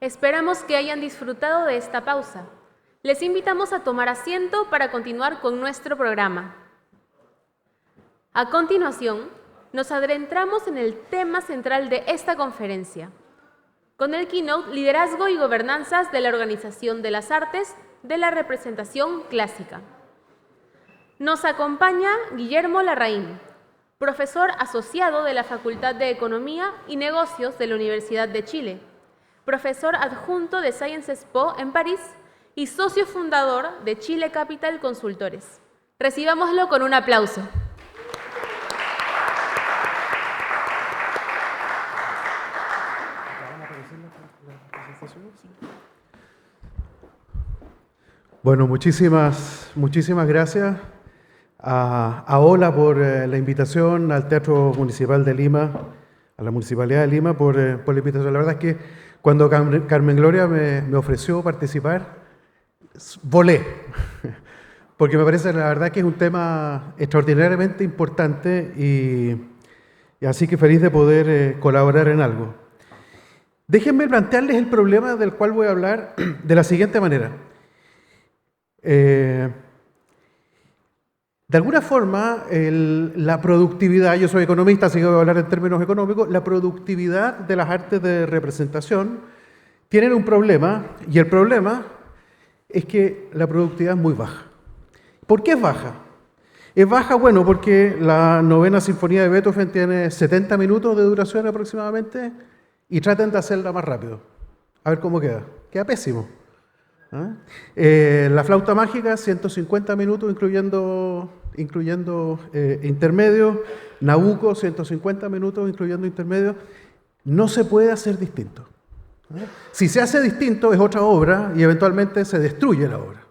Esperamos que hayan disfrutado de esta pausa. Les invitamos a tomar asiento para continuar con nuestro programa. A continuación, nos adentramos en el tema central de esta conferencia, con el keynote Liderazgo y Gobernanzas de la Organización de las Artes de la Representación Clásica. Nos acompaña Guillermo Larraín, profesor asociado de la Facultad de Economía y Negocios de la Universidad de Chile, profesor adjunto de Sciences Po en París y socio fundador de Chile Capital Consultores. Recibámoslo con un aplauso. Bueno, muchísimas gracias a OLA por la invitación, al Teatro Municipal de Lima, a la Municipalidad de Lima por la invitación. La verdad es que cuando Carmen Gloria me ofreció participar, volé, porque me parece la verdad que es un tema extraordinariamente importante y así que feliz de poder colaborar en algo. Déjenme plantearles el problema del cual voy a hablar de la siguiente manera. De alguna forma, la productividad, yo soy economista, así que voy a hablar en términos económicos, la productividad de las artes de representación tienen un problema, y el problema es que la productividad es muy baja. ¿Por qué es baja? Es baja, bueno, porque la 9ª Sinfonía de Beethoven tiene 70 minutos de duración aproximadamente y traten de hacerla más rápido. A ver cómo queda. Queda pésimo. La Flauta Mágica, 150 minutos incluyendo intermedios. Nabucco, 150 minutos incluyendo intermedios. No se puede hacer distinto. Si se hace distinto es otra obra y eventualmente se destruye la obra.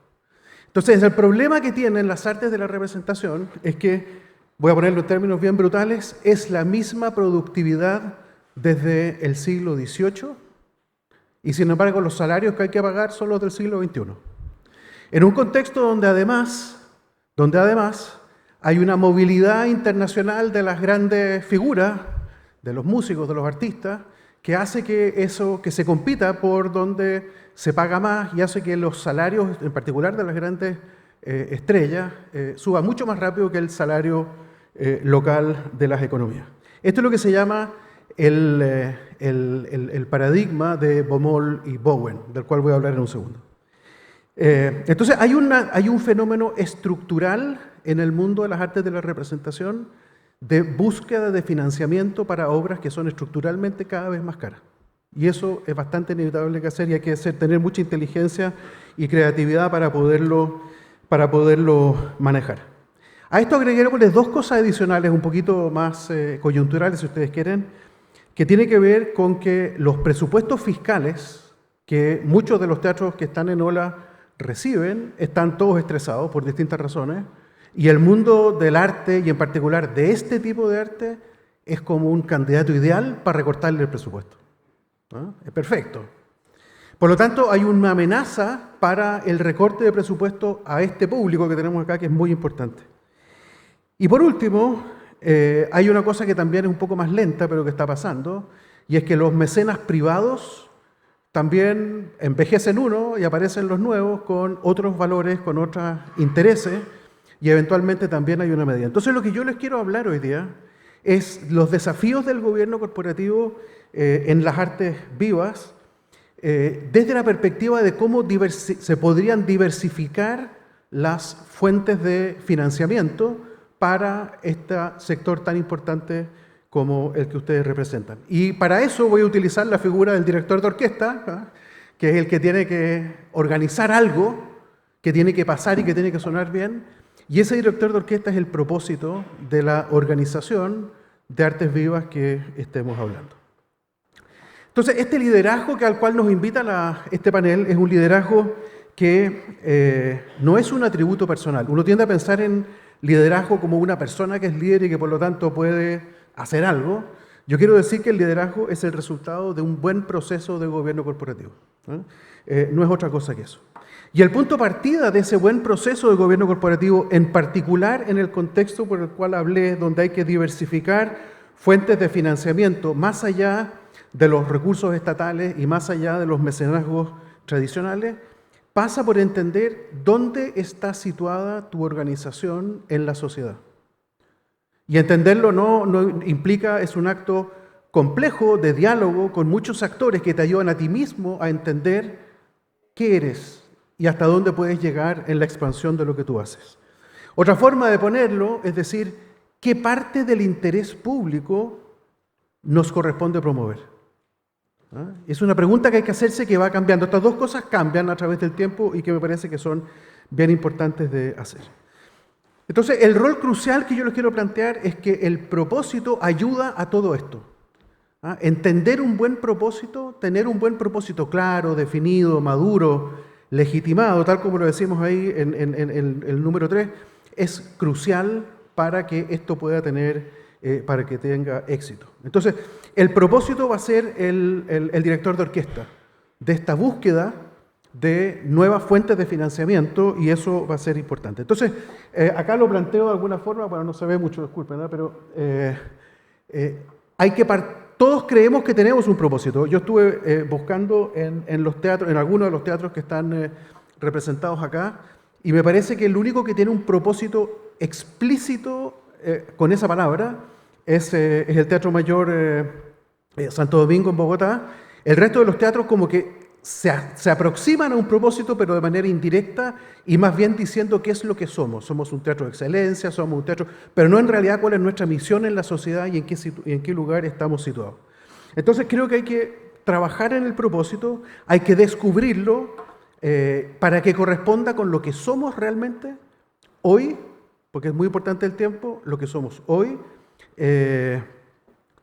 Entonces el problema que tienen las artes de la representación es que, voy a ponerlo en términos bien brutales, es la misma productividad desde el siglo XVIII y sin embargo los salarios que hay que pagar son los del siglo XXI. En un contexto donde además hay una movilidad internacional de las grandes figuras, de los músicos, de los artistas, que hace que se compita por donde se paga más y hace que los salarios, en particular de las grandes estrellas, suban mucho más rápido que el salario local de las economías. Esto es lo que se llama el paradigma de Baumol y Bowen, del cual voy a hablar en un segundo. Entonces hay un fenómeno estructural en el mundo de las artes de la representación de búsqueda de financiamiento para obras que son estructuralmente cada vez más caras. Y eso es bastante inevitable que hacer y hay que tener mucha inteligencia y creatividad para poderlo manejar. A esto agreguémosles dos cosas adicionales, un poquito más coyunturales, si ustedes quieren, que tiene que ver con que los presupuestos fiscales que muchos de los teatros que están en OLA reciben están todos estresados por distintas razones. Y el mundo del arte, y en particular de este tipo de arte, es como un candidato ideal para recortarle el presupuesto. ¿No? Es perfecto. Por lo tanto, hay una amenaza para el recorte de presupuesto a este público que tenemos acá, que es muy importante. Y por último, hay una cosa que también es un poco más lenta, pero que está pasando, y es que los mecenas privados también envejecen uno y aparecen los nuevos con otros valores, con otros intereses, y eventualmente también hay una medida. Entonces lo que yo les quiero hablar hoy día es los desafíos del gobierno corporativo en las artes vivas desde la perspectiva de cómo se podrían diversificar las fuentes de financiamiento para este sector tan importante como el que ustedes representan. Y para eso voy a utilizar la figura del director de orquesta, que es el que tiene que organizar algo, que tiene que pasar y que tiene que sonar bien. Y ese director de orquesta es el propósito de la organización de artes vivas que estemos hablando. Entonces, este liderazgo al cual nos invita este panel es un liderazgo que no es un atributo personal. Uno tiende a pensar en liderazgo como una persona que es líder y que por lo tanto puede hacer algo. Yo quiero decir que el liderazgo es el resultado de un buen proceso de gobierno corporativo. No es otra cosa que eso. Y el punto de partida de ese buen proceso de gobierno corporativo, en particular en el contexto por el cual hablé, donde hay que diversificar fuentes de financiamiento más allá de los recursos estatales y más allá de los mecenazgos tradicionales, pasa por entender dónde está situada tu organización en la sociedad. Y entenderlo no implica, es un acto complejo de diálogo con muchos actores que te ayudan a ti mismo a entender qué eres y hasta dónde puedes llegar en la expansión de lo que tú haces. Otra forma de ponerlo es decir, ¿qué parte del interés público nos corresponde promover? ¿Ah? Es una pregunta que hay que hacerse que va cambiando. Estas dos cosas cambian a través del tiempo y que me parece que son bien importantes de hacer. Entonces, el rol crucial que yo les quiero plantear es que el propósito ayuda a todo esto. ¿Ah? Entender un buen propósito, tener un buen propósito claro, definido, maduro, legitimado, tal como lo decimos ahí en el número 3, es crucial para que esto pueda tener, para que tenga éxito. Entonces, el propósito va a ser el director de orquesta de esta búsqueda de nuevas fuentes de financiamiento y eso va a ser importante. Entonces, acá lo planteo de alguna forma, bueno, no se ve mucho, disculpen, ¿no? Pero hay que todos creemos que tenemos un propósito. Yo estuve buscando en los teatros, en algunos de los teatros que están representados acá, y me parece que el único que tiene un propósito explícito con esa palabra es el Teatro Mayor Santo Domingo en Bogotá. El resto de los teatros como que se aproximan a un propósito, pero de manera indirecta y más bien diciendo qué es lo que somos. Somos un teatro de excelencia, somos un teatro, pero no en realidad cuál es nuestra misión en la sociedad y en qué lugar estamos situados. Entonces creo que hay que trabajar en el propósito, hay que descubrirlo para que corresponda con lo que somos realmente hoy, porque es muy importante el tiempo, lo que somos hoy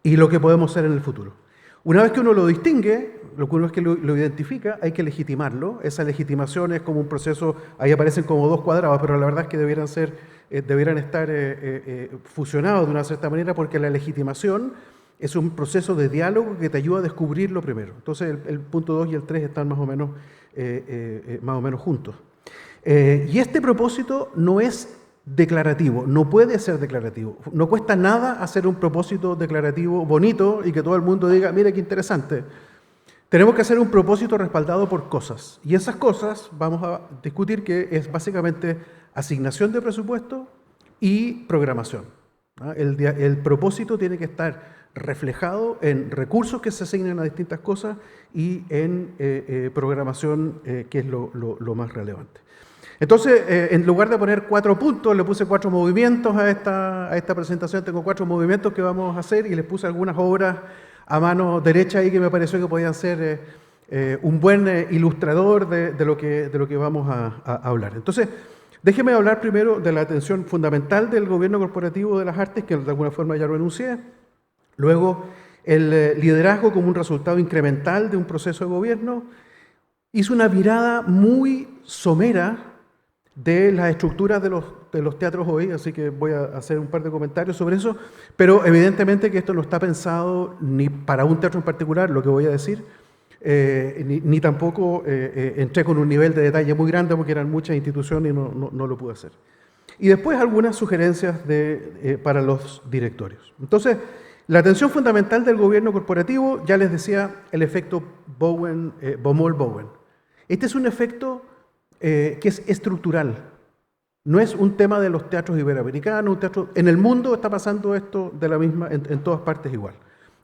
y lo que podemos ser en el futuro. Una vez que uno lo distingue, una vez que lo identifica, hay que legitimarlo. Esa legitimación es como un proceso, ahí aparecen como dos cuadrados, pero la verdad es que debieran estar fusionados de una cierta manera, porque la legitimación es un proceso de diálogo que te ayuda a descubrirlo primero. Entonces el punto 2 y el 3 están más o menos juntos. Y este propósito no es declarativo, no puede ser declarativo. No cuesta nada hacer un propósito declarativo bonito y que todo el mundo diga, mira qué interesante. Tenemos que hacer un propósito respaldado por cosas. Y esas cosas vamos a discutir que es básicamente asignación de presupuesto y programación. El propósito tiene que estar reflejado en recursos que se asignan a distintas cosas y en programación, que es lo más relevante. Entonces, en lugar de poner 4 puntos, le puse 4 movimientos a esta presentación. Tengo 4 movimientos que vamos a hacer y les puse algunas obras a mano derecha ahí que me pareció que podían ser un buen ilustrador de lo que vamos a hablar. Entonces, déjenme hablar primero de la atención fundamental del gobierno corporativo de las artes, que de alguna forma ya lo enuncié. Luego, el liderazgo como un resultado incremental de un proceso de gobierno. Hice una mirada muy somera de las estructuras de los teatros hoy, así que voy a hacer un par de comentarios sobre eso, pero evidentemente que esto no está pensado ni para un teatro en particular, lo que voy a decir, ni tampoco entré con un nivel de detalle muy grande porque eran muchas instituciones y no lo pude hacer. Y después algunas sugerencias para los directorios. Entonces, la atención fundamental del gobierno corporativo, ya les decía, el efecto Baumol-Bowen. Este es un efecto que es estructural. No es un tema de los teatros iberoamericanos, en el mundo está pasando esto de la misma, en todas partes igual.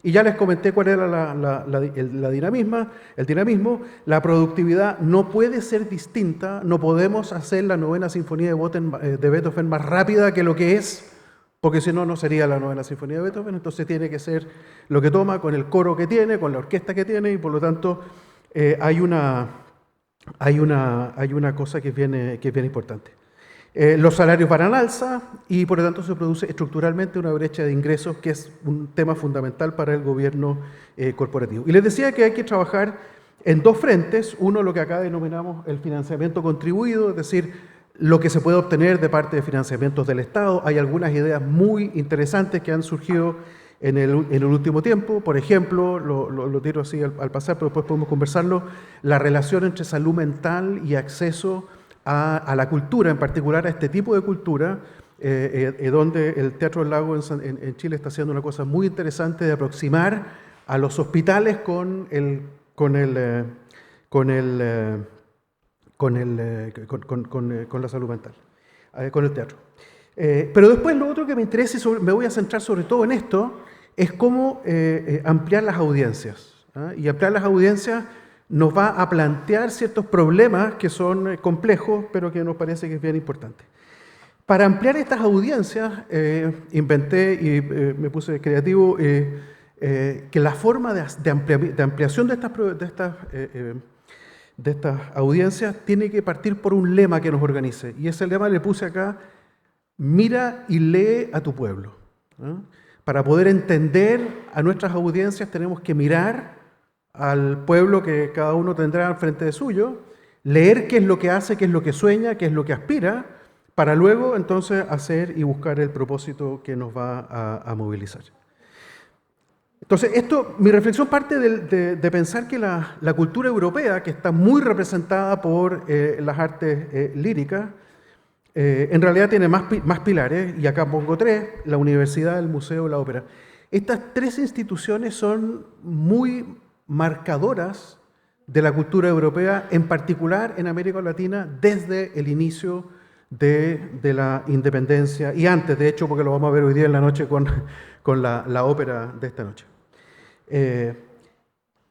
Y ya les comenté cuál era el dinamismo. La productividad no puede ser distinta, no podemos hacer la novena sinfonía de Beethoven más rápida que lo que es, porque si no, no sería la novena sinfonía de Beethoven. Entonces tiene que ser lo que toma con el coro que tiene, con la orquesta que tiene, y por lo tanto hay una cosa que es bien importante. Los salarios van al alza y por lo tanto se produce estructuralmente una brecha de ingresos que es un tema fundamental para el gobierno corporativo. Y les decía que hay que trabajar en 2 frentes. Uno, lo que acá denominamos el financiamiento contribuido, es decir, lo que se puede obtener de parte de financiamientos del Estado. Hay algunas ideas muy interesantes que han surgido en el último tiempo. Por ejemplo, lo tiro así al pasar, pero después podemos conversarlo, la relación entre salud mental y acceso a la cultura, en particular a este tipo de cultura, donde el Teatro del Lago en Chile está haciendo una cosa muy interesante de aproximar a los hospitales con la salud mental, con el teatro. Pero después lo otro que me interesa, y me voy a centrar sobre todo en esto, es cómo ampliar las audiencias. Y ampliar las audiencias nos va a plantear ciertos problemas que son complejos, pero que nos parece que es bien importante. Para ampliar estas audiencias, inventé y me puse creativo que la forma de ampliación de estas audiencias tiene que partir por un lema que nos organice. Y ese lema le puse acá: mira y lee a tu pueblo. Para poder entender a nuestras audiencias tenemos que mirar al pueblo que cada uno tendrá al frente de suyo, leer qué es lo que hace, qué es lo que sueña, qué es lo que aspira, para luego entonces hacer y buscar el propósito que nos va a movilizar. Entonces, mi reflexión parte de pensar que la cultura europea, que está muy representada por las artes líricas, en realidad tiene más pilares, y acá pongo 3: la universidad, el museo, la ópera. Estas 3 instituciones son muy marcadoras de la cultura europea, en particular en América Latina, desde el inicio de la independencia, y antes, de hecho, porque lo vamos a ver hoy día en la noche con la ópera de esta noche.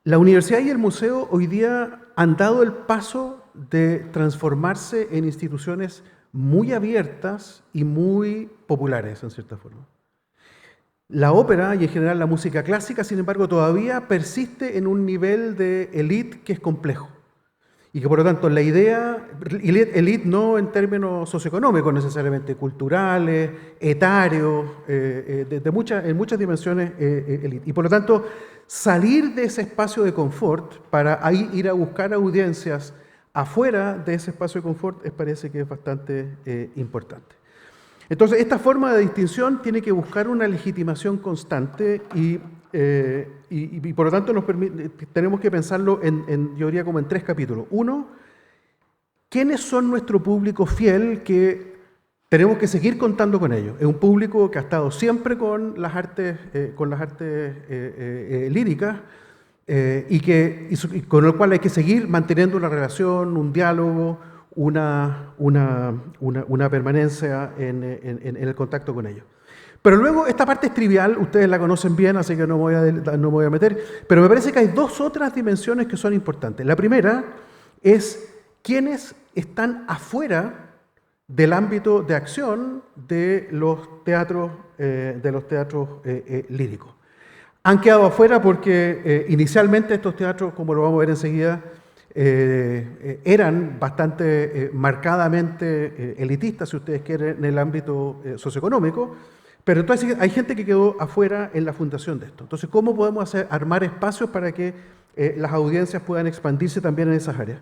La universidad y el museo hoy día han dado el paso de transformarse en instituciones muy abiertas y muy populares, en cierta forma. La ópera y en general la música clásica, sin embargo, todavía persiste en un nivel de élite que es complejo. Y que por lo tanto la idea, élite no en términos socioeconómicos necesariamente, culturales, etarios, en muchas dimensiones élite. Y por lo tanto, salir de ese espacio de confort para ahí ir a buscar audiencias afuera de ese espacio de confort parece que es bastante importante. Entonces, esta forma de distinción tiene que buscar una legitimación constante y por lo tanto tenemos que pensarlo yo diría como en 3 capítulos. 1, ¿quiénes son nuestro público fiel que tenemos que seguir contando con ellos? Es un público que ha estado siempre con las artes líricas y con el cual hay que seguir manteniendo una relación, un diálogo, una permanencia en el contacto con ellos. Pero luego, esta parte es trivial, ustedes la conocen bien, así que no me voy a meter, pero me parece que hay 2 otras dimensiones que son importantes. La primera es quiénes están afuera del ámbito de acción de los teatros líricos. Han quedado afuera porque inicialmente estos teatros, como lo vamos a ver enseguida, eran bastante marcadamente elitistas, si ustedes quieren, en el ámbito socioeconómico, pero entonces hay gente que quedó afuera en la fundación de esto. Entonces, ¿cómo podemos armar espacios para que las audiencias puedan expandirse también en esas áreas?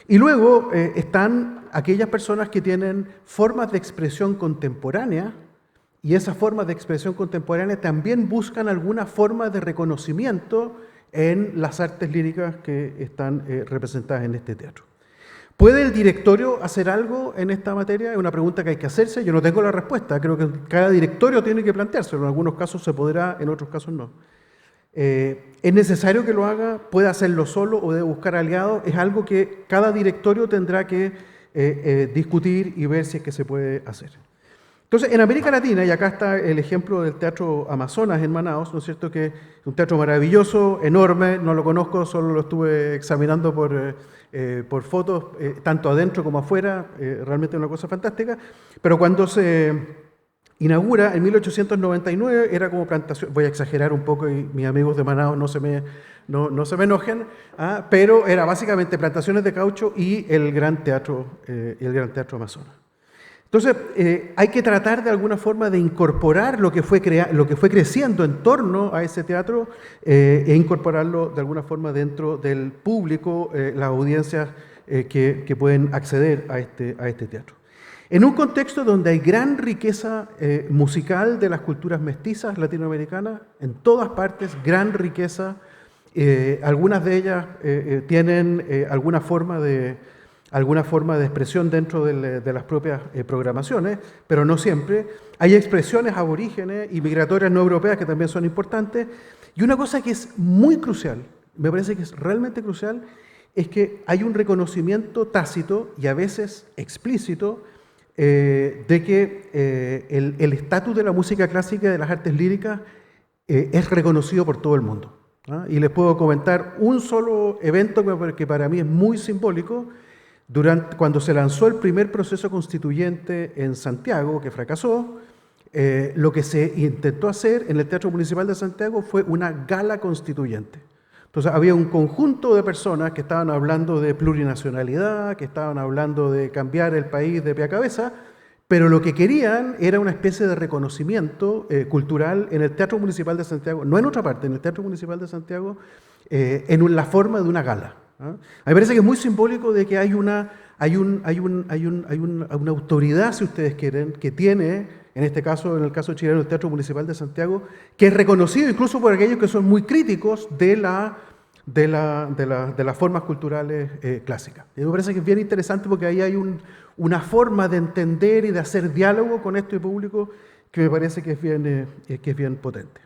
Y luego están aquellas personas que tienen formas de expresión contemporánea, y esas formas de expresión contemporánea también buscan alguna forma de reconocimiento en las artes líricas que están representadas en este teatro. ¿Puede el directorio hacer algo en esta materia? Es una pregunta que hay que hacerse. Yo no tengo la respuesta. Creo que cada directorio tiene que planteárselo. En algunos casos se podrá, en otros casos no. ¿Es necesario que lo haga? ¿Puede hacerlo solo o debe buscar aliados? Es algo que cada directorio tendrá que discutir y ver si es que se puede hacer. Entonces, en América Latina, y acá está el ejemplo del Teatro Amazonas en Manaos, ¿no es cierto?, que es un teatro maravilloso, enorme, no lo conozco, solo lo estuve examinando por fotos, tanto adentro como afuera, realmente una cosa fantástica, pero cuando se inaugura en 1899 era como plantación, voy a exagerar un poco y mis amigos de Manaos no se me enojen, pero era básicamente plantaciones de caucho y el Gran Teatro Amazonas. Entonces, hay que tratar de alguna forma de incorporar lo que fue creciendo en torno a ese teatro e incorporarlo de alguna forma dentro del público, las audiencias que pueden acceder a este teatro. En un contexto donde hay gran riqueza musical de las culturas mestizas latinoamericanas, en todas partes, gran riqueza, algunas de ellas tienen alguna forma de alguna forma de expresión dentro de las propias programaciones, pero no siempre. Hay expresiones aborígenes y migratorias no europeas que también son importantes. Y una cosa que es muy crucial, me parece que es realmente crucial, es que hay un reconocimiento tácito y a veces explícito de que el estatus de la música clásica y de las artes líricas es reconocido por todo el mundo. Y les puedo comentar un solo evento que para mí es muy simbólico. Cuando se lanzó el primer proceso constituyente en Santiago, que fracasó, lo que se intentó hacer en el Teatro Municipal de Santiago fue una gala constituyente. Entonces había un conjunto de personas que estaban hablando de plurinacionalidad, que estaban hablando de cambiar el país de pie a cabeza, pero lo que querían era una especie de reconocimiento cultural en el Teatro Municipal de Santiago, no en otra parte, en el Teatro Municipal de Santiago, en la forma de una gala. A mí me parece que es muy simbólico de que hay una autoridad, si ustedes quieren, que tiene, en este caso, en el caso chileno, el Teatro Municipal de Santiago, que es reconocido incluso por aquellos que son muy críticos de las formas culturales clásicas. Y me parece que es bien interesante porque ahí hay una forma de entender y de hacer diálogo con este público que me parece que es bien potente.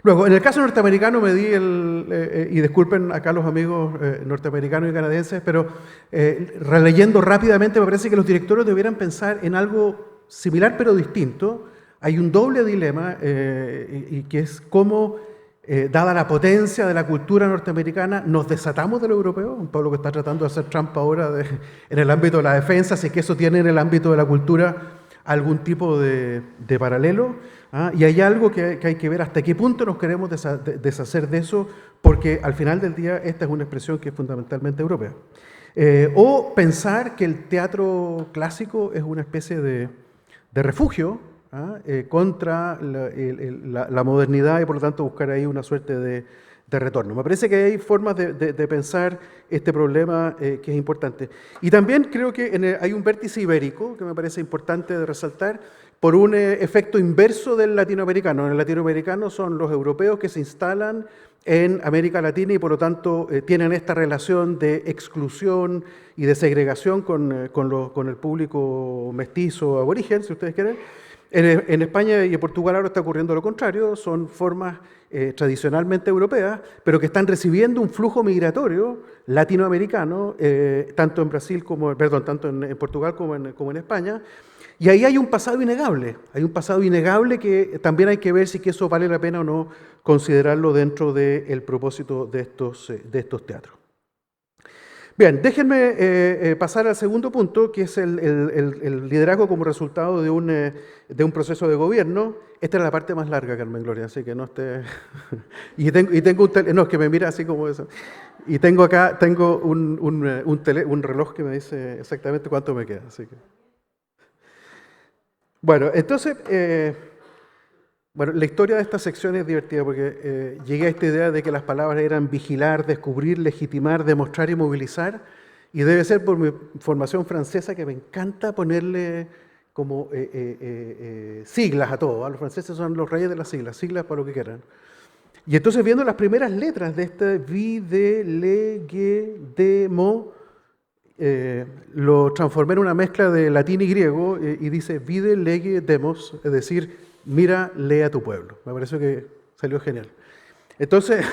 Luego, en el caso norteamericano me di y disculpen acá los amigos norteamericanos y canadienses, pero releyendo rápidamente me parece que los directores debieran pensar en algo similar pero distinto. Hay un doble dilema y que es cómo, dada la potencia de la cultura norteamericana, nos desatamos de lo europeo, un poco lo que está tratando de hacer Trump ahora en el ámbito de la defensa, si es que eso tiene en el ámbito de la cultura algún tipo de paralelo. Y hay algo que hay que ver hasta qué punto nos queremos deshacer de eso, porque al final del día esta es una expresión que es fundamentalmente europea. O pensar que el teatro clásico es una especie de refugio contra la modernidad y por lo tanto buscar ahí una suerte de retorno. Me parece que hay formas de pensar este problema que es importante. Y también creo que hay un vértice ibérico que me parece importante de resaltar por un efecto inverso del latinoamericano. En el latinoamericano son los europeos que se instalan en América Latina y por lo tanto tienen esta relación de exclusión y de segregación con el público mestizo aborigen, si ustedes quieren. En España y en Portugal ahora está ocurriendo lo contrario, son formas tradicionalmente europeas, pero que están recibiendo un flujo migratorio latinoamericano, tanto en Portugal como en España, y ahí hay un pasado innegable que también hay que ver si que eso vale la pena o no considerarlo dentro del propósito de estos teatros. Bien, déjenme pasar al segundo punto, que es el liderazgo como resultado de un proceso de gobierno. Esta es la parte más larga, Carmen Gloria, así que no esté... No, es que me mira así como eso. Y tengo un reloj que me dice exactamente cuánto me queda. Así que... Bueno, entonces... la historia de esta sección es divertida porque llegué a esta idea de que las palabras eran vigilar, descubrir, legitimar, demostrar y movilizar, y debe ser por mi formación francesa que me encanta ponerle como siglas a todo. Los franceses son los reyes de las siglas para lo que quieran. Y entonces viendo las primeras letras de este vide, legue, demo, lo transformé en una mezcla de latín y griego y dice vide, legue, demos, es decir, mira, lee a tu pueblo. Me pareció que salió genial. Entonces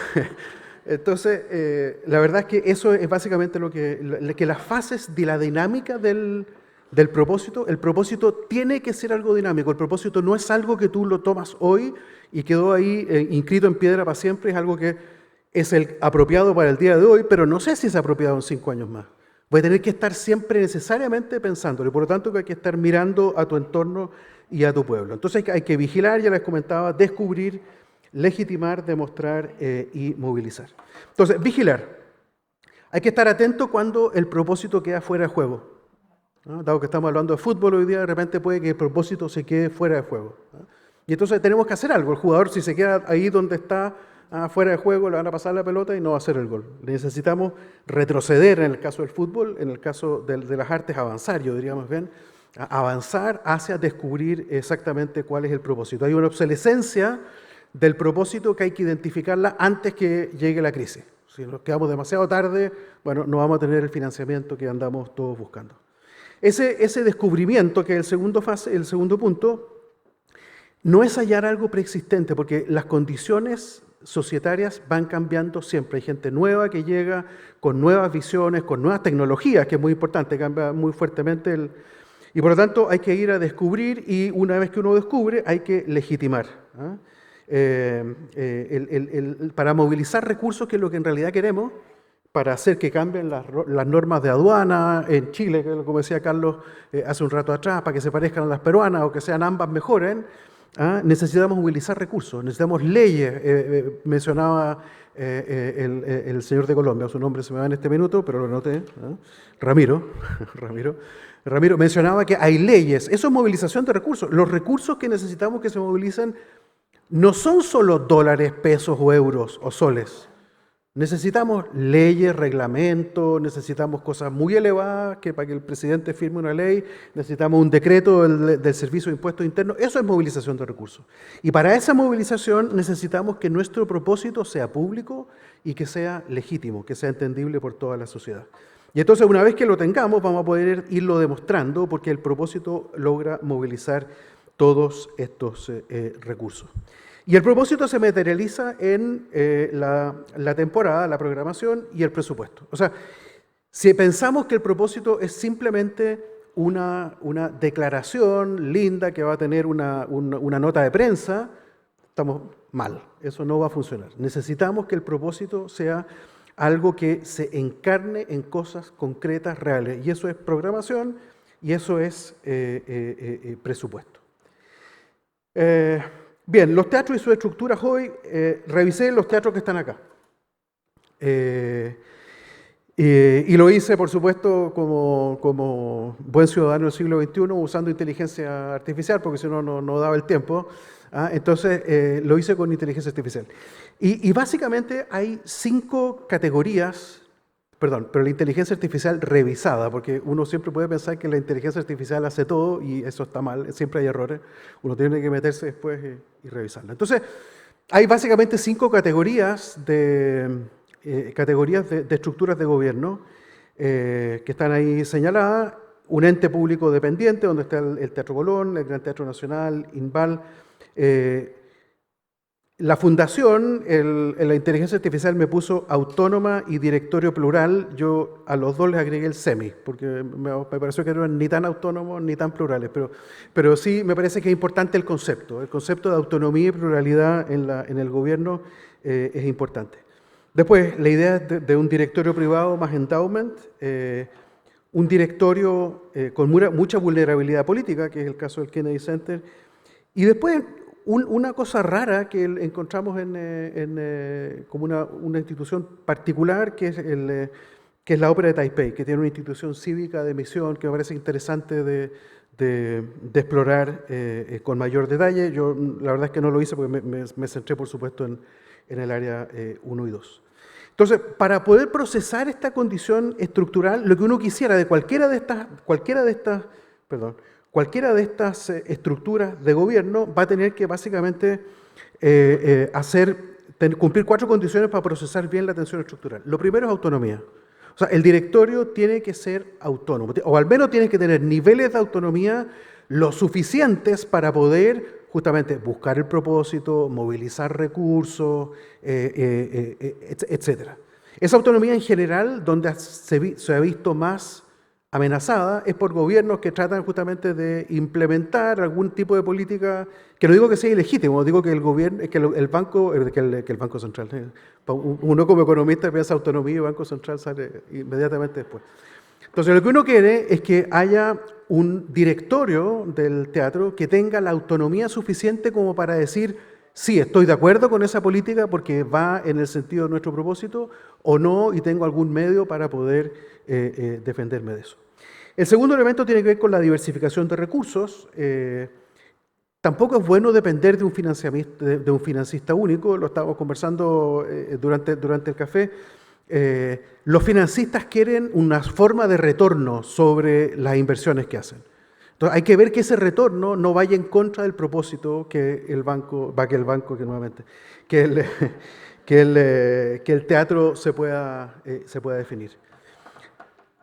la verdad es que eso es básicamente que las fases de la dinámica del propósito, el propósito tiene que ser algo dinámico. El propósito no es algo que tú lo tomas hoy y quedó ahí inscrito en piedra para siempre, es algo que es el apropiado para el día de hoy, pero no sé si es apropiado en 5 años más. Voy a tener que estar siempre necesariamente pensándolo, y por lo tanto que hay que estar mirando a tu entorno y a tu pueblo. Entonces hay que vigilar, ya les comentaba, descubrir, legitimar, demostrar y movilizar. Entonces, vigilar. Hay que estar atento cuando el propósito queda fuera de juego, ¿no? Dado que estamos hablando de fútbol hoy día, de repente puede que el propósito se quede fuera de juego, ¿no? Y entonces tenemos que hacer algo. El jugador, si se queda ahí donde está, fuera de juego, le van a pasar la pelota y no va a hacer el gol. Necesitamos retroceder en el caso del fútbol, en el caso de las artes, avanzar, yo diría más bien, avanzar hacia descubrir exactamente cuál es el propósito. Hay una obsolescencia del propósito que hay que identificarla antes que llegue la crisis. O Si nos quedamos demasiado tarde, bueno, no vamos a tener el financiamiento que andamos todos buscando. Ese descubrimiento, que es el segundo punto, no es hallar algo preexistente, porque las condiciones societarias van cambiando siempre. Hay gente nueva que llega con nuevas visiones, con nuevas tecnologías, que es muy importante, cambia muy fuertemente y por lo tanto hay que ir a descubrir, y una vez que uno descubre hay que legitimar, ¿ah? Para movilizar recursos, que es lo que en realidad queremos, para hacer que cambien las normas de aduana en Chile, que como decía Carlos hace un rato atrás, para que se parezcan a las peruanas o que sean ambas mejoren. Necesitamos movilizar recursos, necesitamos leyes. Mencionaba el señor de Colombia, su nombre se me va en este minuto, pero lo noté, Ramiro mencionaba que hay leyes. Eso es movilización de recursos. Los recursos que necesitamos que se movilicen no son solo dólares, pesos o euros o soles. Necesitamos leyes, reglamentos, necesitamos cosas muy elevadas, que para que el presidente firme una ley, necesitamos un decreto del Servicio de Impuestos Internos. Eso es movilización de recursos. Y para esa movilización necesitamos que nuestro propósito sea público y que sea legítimo, que sea entendible por toda la sociedad. Y entonces, una vez que lo tengamos, vamos a poder irlo demostrando, porque el propósito logra movilizar todos estos recursos. Y el propósito se materializa en la temporada, la programación y el presupuesto. O sea, si pensamos que el propósito es simplemente una declaración linda que va a tener una nota de prensa, estamos mal. Eso no va a funcionar. Necesitamos que el propósito sea algo que se encarne en cosas concretas, reales. Y eso es programación y eso es presupuesto. Bien, los teatros y sus estructuras hoy, revisé los teatros que están acá. Y lo hice, por supuesto, como buen ciudadano del siglo XXI, usando inteligencia artificial, porque si no, no daba el tiempo. Entonces, lo hice con inteligencia artificial. Y básicamente hay 5 categorías, pero la inteligencia artificial revisada, porque uno siempre puede pensar que la inteligencia artificial hace todo y eso está mal, siempre hay errores. Uno tiene que meterse después y revisarla. Entonces, hay básicamente 5 categorías de estructuras de gobierno que están ahí señaladas. Un ente público dependiente, donde está el Teatro Colón, el Gran Teatro Nacional, INVAL. La fundación, la inteligencia artificial me puso autónoma y directorio plural. Yo a los dos les agregué el semi, porque me pareció que no eran ni tan autónomos ni tan plurales, pero sí me parece que es importante el concepto de autonomía y pluralidad en el gobierno es importante. Después, la idea de un directorio privado más endowment, un directorio con mucha vulnerabilidad política, que es el caso del Kennedy Center, y después una cosa rara que encontramos como una institución particular, que es la Ópera de Taipei, que tiene una institución cívica de misión que me parece interesante de explorar con mayor detalle. Yo la verdad es que no lo hice porque me centré, por supuesto, en el área 1 y 2. Entonces, para poder procesar esta condición estructural, lo que uno quisiera de cualquiera de estas estructuras de gobierno va a tener que básicamente cumplir 4 condiciones para procesar bien la tensión estructural. Lo primero es autonomía. O sea, el directorio tiene que ser autónomo, o al menos tiene que tener niveles de autonomía lo suficientes para poder justamente buscar el propósito, movilizar recursos, etc. Esa autonomía en general, donde se ha visto más amenazada, es por gobiernos que tratan justamente de implementar algún tipo de política, que no digo que sea ilegítimo, digo que el gobierno, que el Banco Central, uno como economista piensa autonomía y Banco Central sale inmediatamente después. Entonces, lo que uno quiere es que haya un directorio del teatro que tenga la autonomía suficiente como para decir, sí, estoy de acuerdo con esa política porque va en el sentido de nuestro propósito, o no, y tengo algún medio para poder defenderme de eso. El segundo elemento tiene que ver con la diversificación de recursos. Tampoco es bueno depender de un financista único, lo estábamos conversando durante el café. Los financistas quieren una forma de retorno sobre las inversiones que hacen. Entonces hay que ver que ese retorno no vaya en contra del propósito que el banco que el teatro se pueda definir.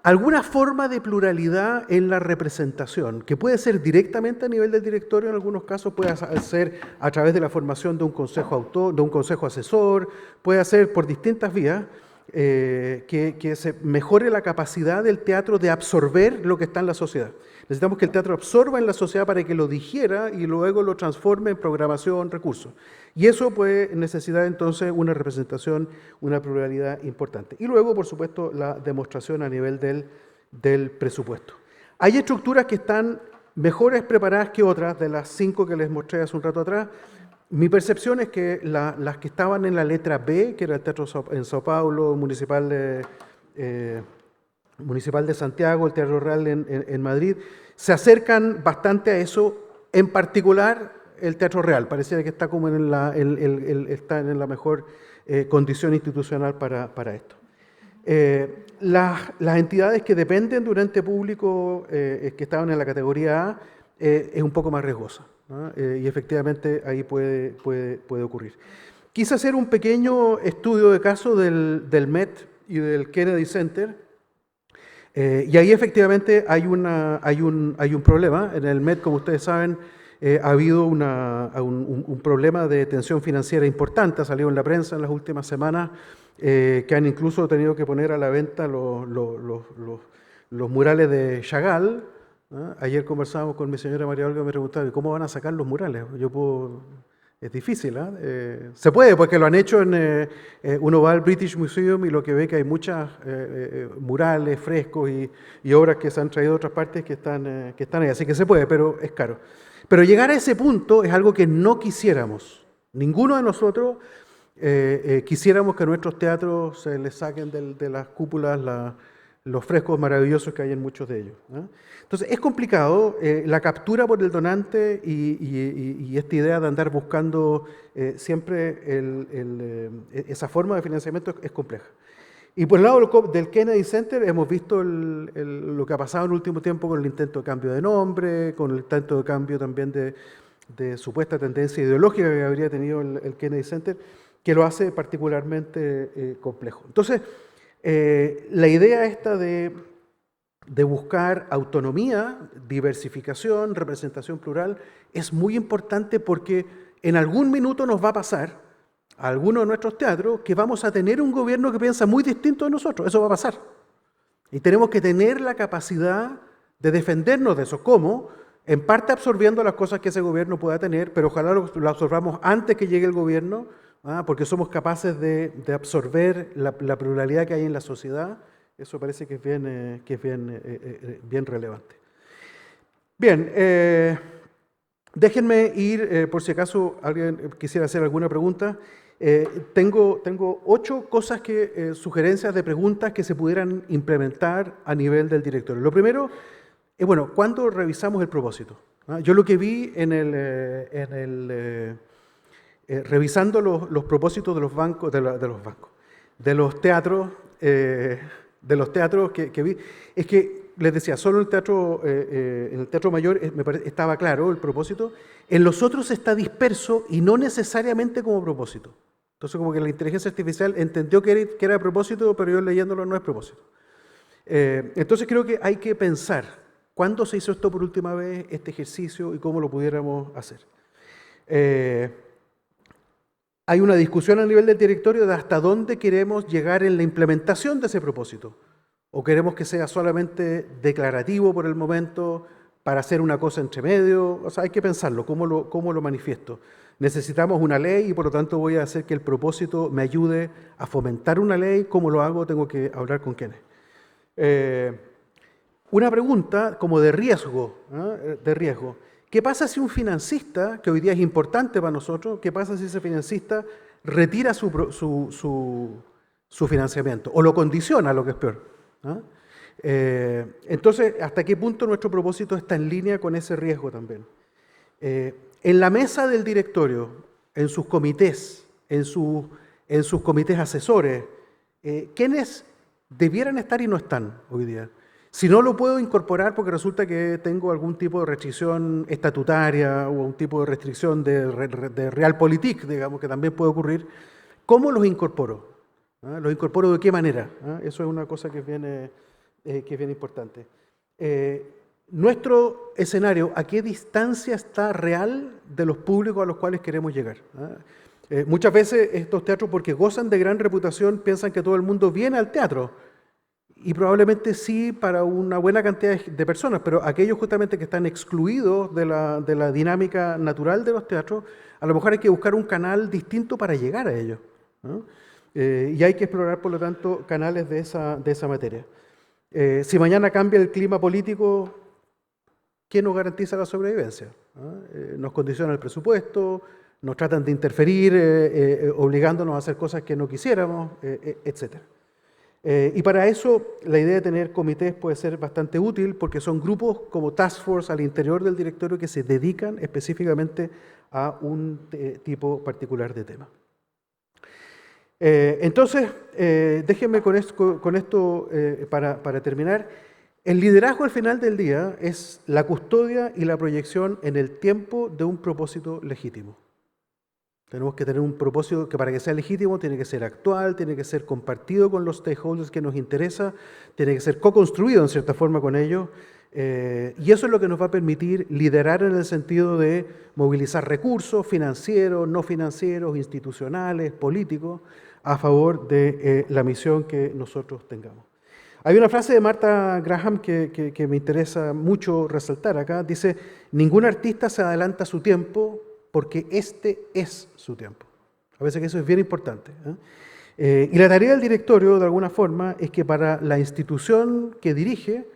Alguna forma de pluralidad en la representación, que puede ser directamente a nivel del directorio, en algunos casos puede ser a través de la formación de un consejo asesor, puede ser por distintas vías, que se mejore la capacidad del teatro de absorber lo que está en la sociedad. Necesitamos que el teatro absorba en la sociedad para que lo digiera y luego lo transforme en programación, recursos. Y eso puede necesitar entonces una representación, una pluralidad importante. Y luego, por supuesto, la demostración a nivel del presupuesto. Hay estructuras que están mejores preparadas que otras, de las 5 que les mostré hace un rato atrás. Mi percepción es que las que estaban en la letra B, que era el Teatro en Sao Paulo, Municipal de Santiago, el Teatro Real en Madrid, se acercan bastante a eso, en particular el Teatro Real. Pareciera que está como está en la mejor condición institucional para esto. Las entidades que dependen de un ente público que estaban en la categoría A es un poco más riesgosa, ¿no? Y efectivamente ahí puede ocurrir. Quise hacer un pequeño estudio de caso del Met y del Kennedy Center, y ahí efectivamente hay un problema. En el Met, como ustedes saben, ha habido un problema de tensión financiera importante, ha salido en la prensa en las últimas semanas, que han incluso tenido que poner a la venta los murales de Chagall, ¿no? Ayer conversábamos con mi señora María Olga y me preguntaba, ¿cómo van a sacar los murales? Es difícil, ¿eh? Se puede, porque lo han hecho uno va al British Museum y lo que ve que hay muchas murales, frescos y obras que se han traído de otras partes que están ahí, así que se puede, pero es caro. Pero llegar a ese punto es algo que no quisiéramos. Ninguno de nosotros quisiéramos que a nuestros teatros se les saquen de las cúpulas los frescos maravillosos que hay en muchos de ellos, ¿no? Entonces es complicado, la captura por el donante y esta idea de andar buscando siempre esa forma de financiamiento es compleja. Y por el lado del Kennedy Center hemos visto lo que ha pasado en el último tiempo con el intento de cambio de nombre, con el intento de cambio también de supuesta tendencia ideológica que habría tenido el Kennedy Center, que lo hace particularmente complejo. Entonces, la idea esta de buscar autonomía, diversificación, representación plural, es muy importante porque en algún minuto nos va a pasar a algunos de nuestros teatros que vamos a tener un gobierno que piensa muy distinto de nosotros. Eso va a pasar. Y tenemos que tener la capacidad de defendernos de eso. ¿Cómo? En parte absorbiendo las cosas que ese gobierno pueda tener, pero ojalá lo absorbamos antes que llegue el gobierno, porque somos capaces de absorber la pluralidad que hay en la sociedad. Eso parece que es bien relevante. Bien, déjenme ir, por si acaso alguien quisiera hacer alguna pregunta. Tengo 8 cosas sugerencias de preguntas que se pudieran implementar a nivel del directorio. Lo primero es, bueno, ¿cuándo revisamos el propósito? Yo lo que vi revisando los propósitos de los bancos, de los teatros, que vi, es que les decía, solo en el Teatro Mayor estaba claro el propósito, en los otros está disperso y no necesariamente como propósito. Entonces como que la inteligencia artificial entendió que era propósito, pero yo leyéndolo no es propósito. Entonces creo que hay que pensar cuándo se hizo esto por última vez, este ejercicio, y cómo lo pudiéramos hacer. Hay una discusión a nivel del directorio de hasta dónde queremos llegar en la implementación de ese propósito. ¿O queremos que sea solamente declarativo por el momento para hacer una cosa entre medio? O sea, hay que pensarlo, ¿cómo lo manifiesto? Necesitamos una ley y por lo tanto voy a hacer que el propósito me ayude a fomentar una ley. ¿Cómo lo hago? Tengo que hablar con quiénes. Una pregunta como de riesgo, ¿no? ¿Qué pasa si un financista, que hoy día es importante para nosotros, qué pasa si ese financista retira su financiamiento o lo condiciona, lo que es peor, ¿no? Entonces, ¿hasta qué punto nuestro propósito está en línea con ese riesgo también? En la mesa del directorio, en sus comités, en sus comités asesores, ¿quiénes debieran estar y no están hoy día? Si no lo puedo incorporar porque resulta que tengo algún tipo de restricción estatutaria o un tipo de restricción de realpolitik, digamos, que también puede ocurrir, ¿Cómo los incorporo? ¿Los incorporo de qué manera? Eso es una cosa que es bien importante. Nuestro escenario, ¿a qué distancia está real de los públicos a los cuales queremos llegar? Muchas veces estos teatros, porque gozan de gran reputación, piensan que todo el mundo viene al teatro. Y probablemente sí para una buena cantidad de personas, pero aquellos justamente que están excluidos de la dinámica natural de los teatros, a lo mejor hay que buscar un canal distinto para llegar a ellos, ¿no? Y hay que explorar, por lo tanto, canales de esa materia. Si mañana cambia el clima político, ¿qué nos garantiza la sobrevivencia? Nos condiciona el presupuesto, nos tratan de interferir, obligándonos a hacer cosas que no quisiéramos, etc. Y para eso la idea de tener comités puede ser bastante útil porque son grupos como Task Force al interior del directorio que se dedican específicamente a un tipo particular de tema. Entonces, déjenme con esto para terminar. El liderazgo al final del día es la custodia y la proyección en el tiempo de un propósito legítimo. Tenemos que tener un propósito que para que sea legítimo tiene que ser actual, tiene que ser compartido con los stakeholders que nos interesa, tiene que ser co-construido en cierta forma con ellos, y eso es lo que nos va a permitir liderar en el sentido de movilizar recursos financieros, no financieros, institucionales, políticos, a favor de la misión que nosotros tengamos. Hay una frase de Martha Graham que me interesa mucho resaltar acá. Dice, ningún artista se adelanta a su tiempo porque este es su tiempo. A veces que eso es bien importante. Y la tarea del directorio, de alguna forma, es que para la institución que dirige,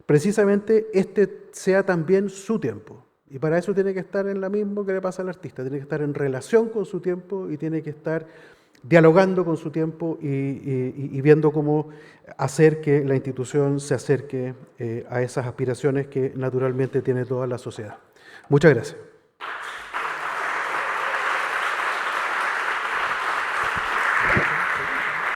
precisamente este sea también su tiempo. Y para eso tiene que estar en lo mismo que le pasa al artista. Tiene que estar en relación con su tiempo y tiene que estar dialogando con su tiempo y viendo cómo hacer que la institución se acerque a esas aspiraciones que naturalmente tiene toda la sociedad. Muchas gracias.